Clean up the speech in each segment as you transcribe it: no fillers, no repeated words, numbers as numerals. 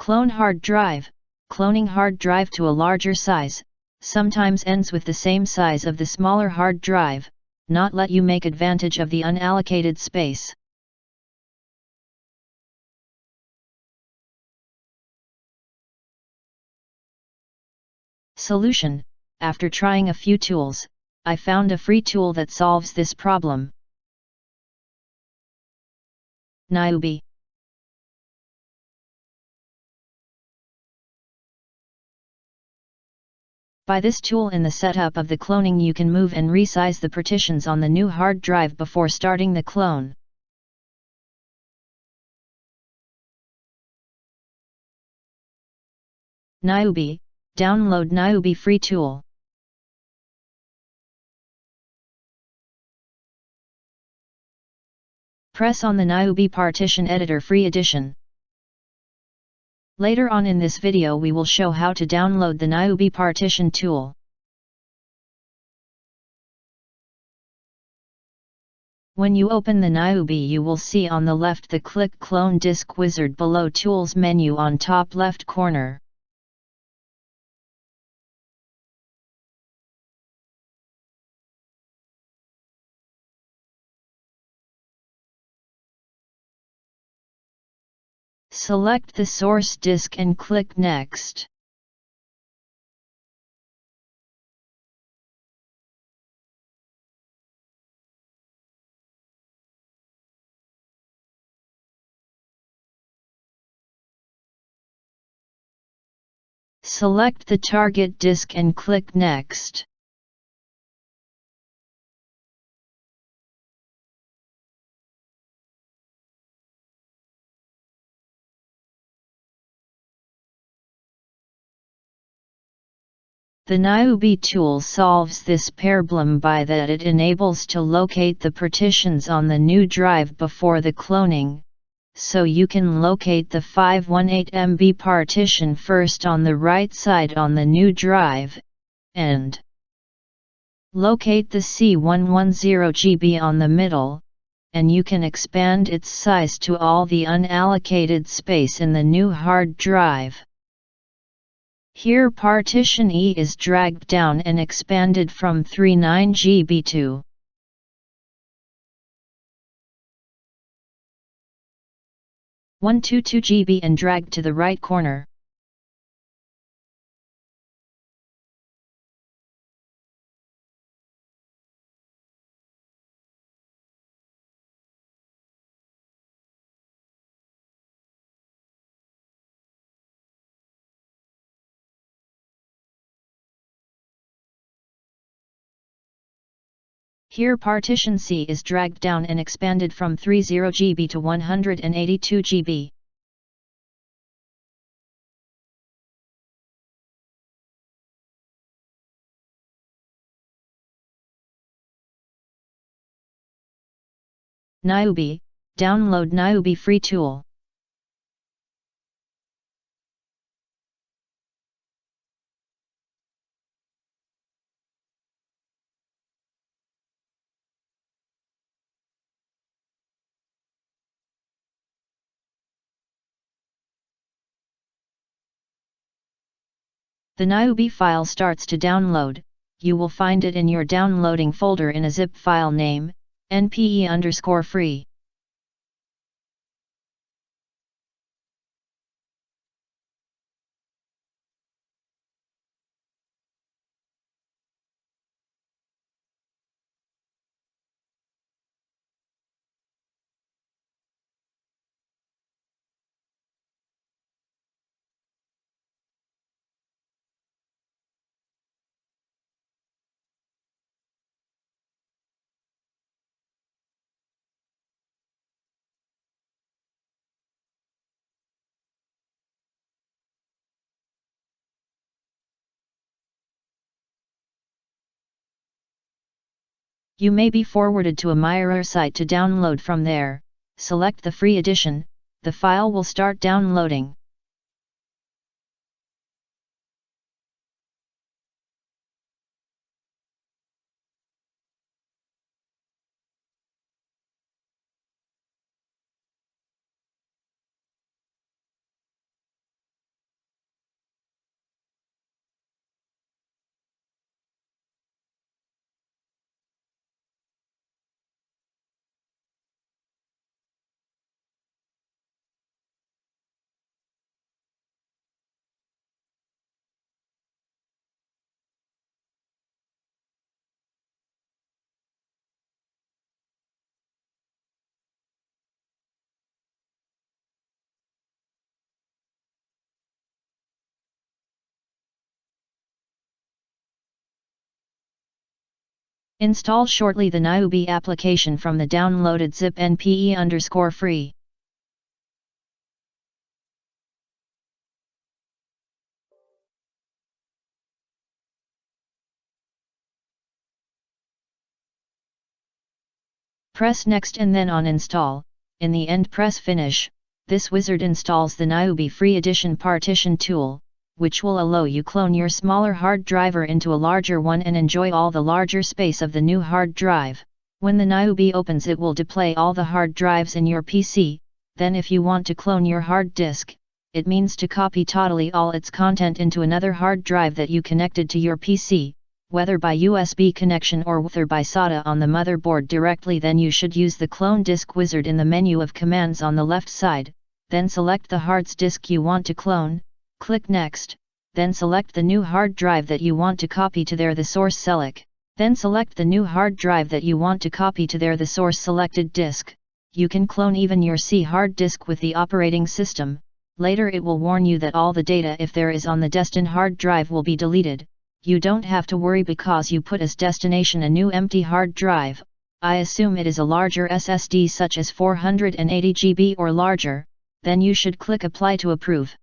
Clone hard drive. Cloning hard drive to a larger size, sometimes ends with the same size of the smaller hard drive, not let you make advantage of the unallocated space. Solution. After trying a few tools, I found a free tool that solves this problem. NIUBI. By this tool in the setup of the cloning you can move and resize the partitions on the new hard drive before starting the clone. NIUBI. Download NIUBI free tool. Press on the NIUBI partition editor free edition. Later on in this video we will show how to download the NIUBI partition tool. When you open the NIUBI you will see on the left the Click Clone Disk Wizard below Tools menu on top left corner. Select the source disk and click Next. Select the target disk and click Next. The NIUBI tool solves this problem by that it enables to locate the partitions on the new drive before the cloning, so you can locate the 518 MB partition first on the right side on the new drive, and locate the C110 GB on the middle, and you can expand its size to all the unallocated space in the new hard drive. Here partition E is dragged down and expanded from 39 GB to 122 GB and dragged to the right corner. Here partition C is dragged down and expanded from 30 GB to 182 GB. NIUBI. Download NIUBI free tool. The NIUBI file starts to download. You will find it in your downloading folder in a zip file name, npe_free. You may be forwarded to a mirror site to download from there. Select the free edition, the file will start downloading. Install shortly the NIUBI application from the downloaded zip npe_free. Press next and then on install. In the end press finish. This wizard installs the NIUBI free edition partition tool, which will allow you clone your smaller hard drive into a larger one and enjoy all the larger space of the new hard drive. When the NIUBI opens, it will display all the hard drives in your PC. Then if you want to clone your hard disk, it means to copy totally all its content into another hard drive that you connected to your PC, whether by USB connection or by SATA on the motherboard directly. Then you should use the clone disk wizard in the menu of commands on the left side. Then select the hard disk you want to clone, click next, then select the new hard drive that you want to copy to there the source select. Then select the new hard drive that you want to copy to there the source selected disk. You can clone even your C hard disk with the operating system. Later it will warn you that all the data if there is on the destined hard drive will be deleted. You don't have to worry because you put as destination a new empty hard drive. I assume it is a larger SSD such as 480 GB or larger. Then you should click Apply to approve.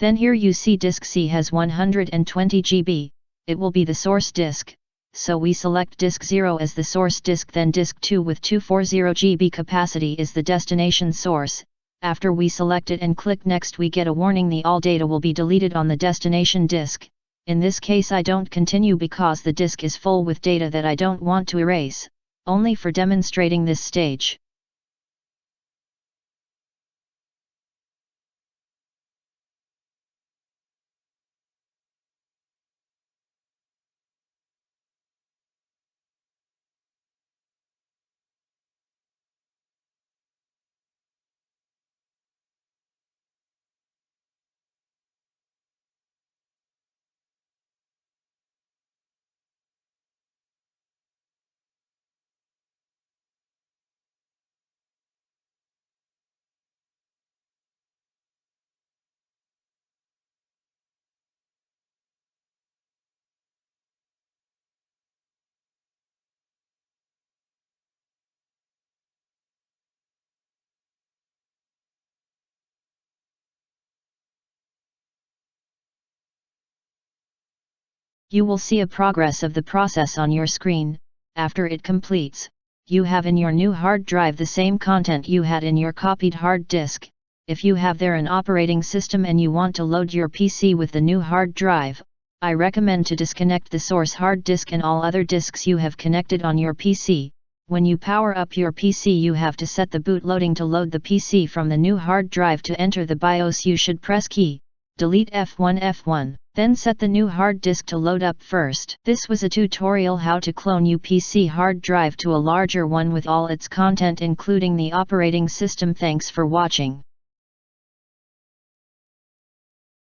Then here you see disk C has 120 GB, it will be the source disk, so we select disk 0 as the source disk, then disk 2 with 240 GB capacity is the destination source. After we select it and click next, we get a warning the all data will be deleted on the destination disk. In this case I don't continue because the disk is full with data that I don't want to erase, only for demonstrating this stage. You will see a progress of the process on your screen. After it completes, you have in your new hard drive the same content you had in your copied hard disk. If you have there an operating system and you want to load your PC with the new hard drive, I recommend to disconnect the source hard disk and all other disks you have connected on your PC. When you power up your PC, you have to set the boot loading to load the PC from the new hard drive. To enter the BIOS you should press key, delete F1, then set the new hard disk to load up first. This was a tutorial how to clone your PC hard drive to a larger one with all its content including the operating system. Thanks for watching.